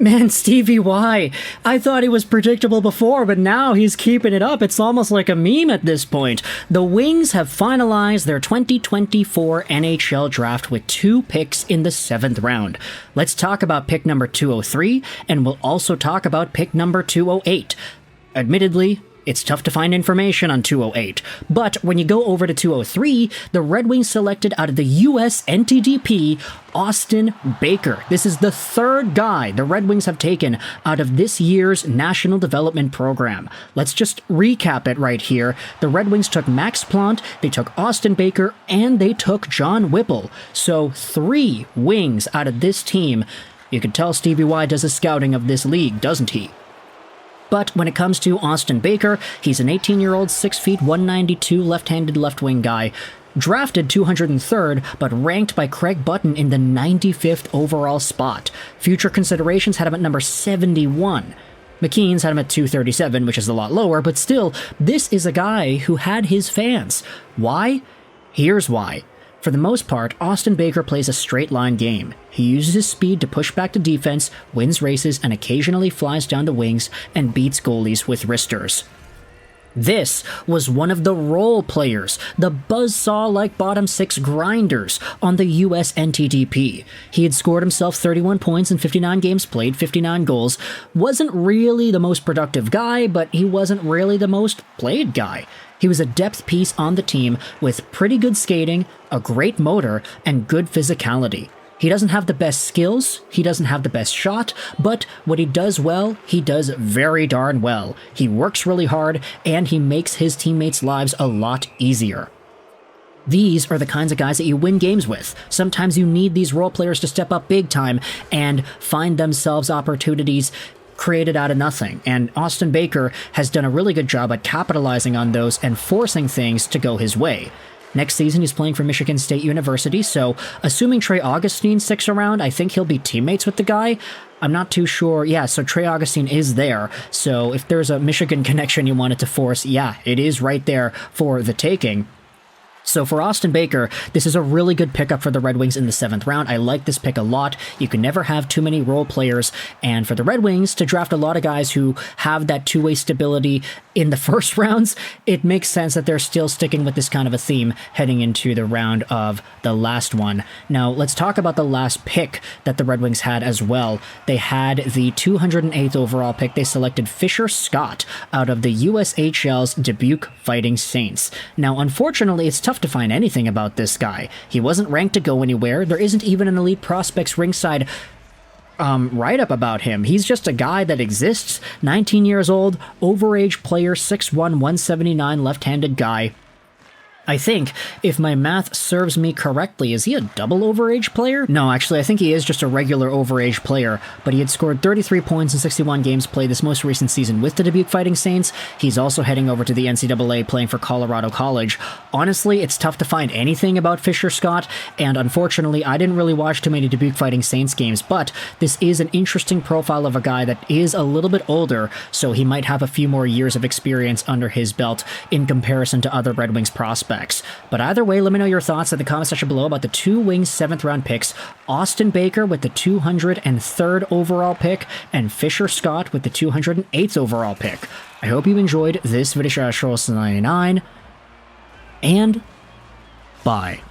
Man, Stevie Y, I thought he was predictable before, but now he's keeping it up. It's almost like a meme at this point. The Wings have finalized their 2024 NHL Draft with 2 picks in the 7th round. Let's talk about pick number 203, and we'll also talk about pick number 208. Admittedly, it's tough to find information on 208, but when you go over to 203, the Red Wings selected out of the US NTDP, Austin Baker. This is the 3rd guy the Red Wings have taken out of this year's National Development Program. Let's just recap it right here. The Red Wings took Max Plante, they took Austin Baker, and they took John Whipple. So 3 Wings out of this team. You can tell Stevie Y does a scouting of this league, doesn't he? But when it comes to Austin Baker, he's an 18-year-old, 6 feet, 192 left-handed left-wing guy, drafted 203rd, but ranked by Craig Button in the 95th overall spot. Future considerations had him at number 71. McKeen's had him at 237, which is a lot lower, but still, this is a guy who had his fans. Why? Here's why. For the most part, Austin Baker plays a straight-line game. He uses his speed to push back the defense, wins races, and occasionally flies down the wings and beats goalies with wristers. This was one of the role players, the buzzsaw-like bottom 6 grinders on the US NTDP. He had scored himself 31 points in 59 games played, 59 goals. Wasn't really the most productive guy, but he wasn't really the most played guy. He was a depth piece on the team with pretty good skating, a great motor, and good physicality. He doesn't have the best skills, he doesn't have the best shot, but what he does well, he does very darn well. He works really hard, and he makes his teammates' lives a lot easier. These are the kinds of guys that you win games with. Sometimes you need these role players to step up big time and find themselves opportunities created out of nothing, and Austin Baker has done a really good job at capitalizing on those and forcing things to go his way. Next season, he's playing for Michigan State University, so assuming Trey Augustine sticks around, I think he'll be teammates with the guy. I'm not too sure. Yeah, so Trey Augustine is there, so if there's a Michigan connection you wanted to force, yeah, it is right there for the taking. So for Austin Baker, this is a really good pickup for the Red Wings in the 7th round. I like this pick a lot. You can never have too many role players, and for the Red Wings to draft a lot of guys who have that two-way stability in the first rounds, it makes sense that they're still sticking with this kind of a theme heading into the round of the last one. Now, let's talk about the last pick that the Red Wings had as well. They had the 208th overall pick. They selected Fisher Scott out of the USHL's Dubuque Fighting Saints. Now, unfortunately, it's tough to find anything about this guy. He wasn't ranked to go anywhere. There isn't even an Elite Prospects Ringside write-up about him. He's just a guy that exists, 19 years old, overage player, 6'1", 179, left-handed guy. I think, if my math serves me correctly, is he a double overage player? No, actually, I think he is just a regular overage player, but he had scored 33 points in 61 games played this most recent season with the Dubuque Fighting Saints. He's also heading over to the NCAA playing for Colorado College. Honestly, it's tough to find anything about Fisher Scott, and unfortunately, I didn't really watch too many Dubuque Fighting Saints games, but this is an interesting profile of a guy that is a little bit older, so he might have a few more years of experience under his belt in comparison to other Red Wings prospects. But either way, let me know your thoughts in the comment section below about the 2 Wings 7th round picks, Austin Baker with the 203rd overall pick, and Fisher Scott with the 208th overall pick. I hope you enjoyed this video, 99, and bye.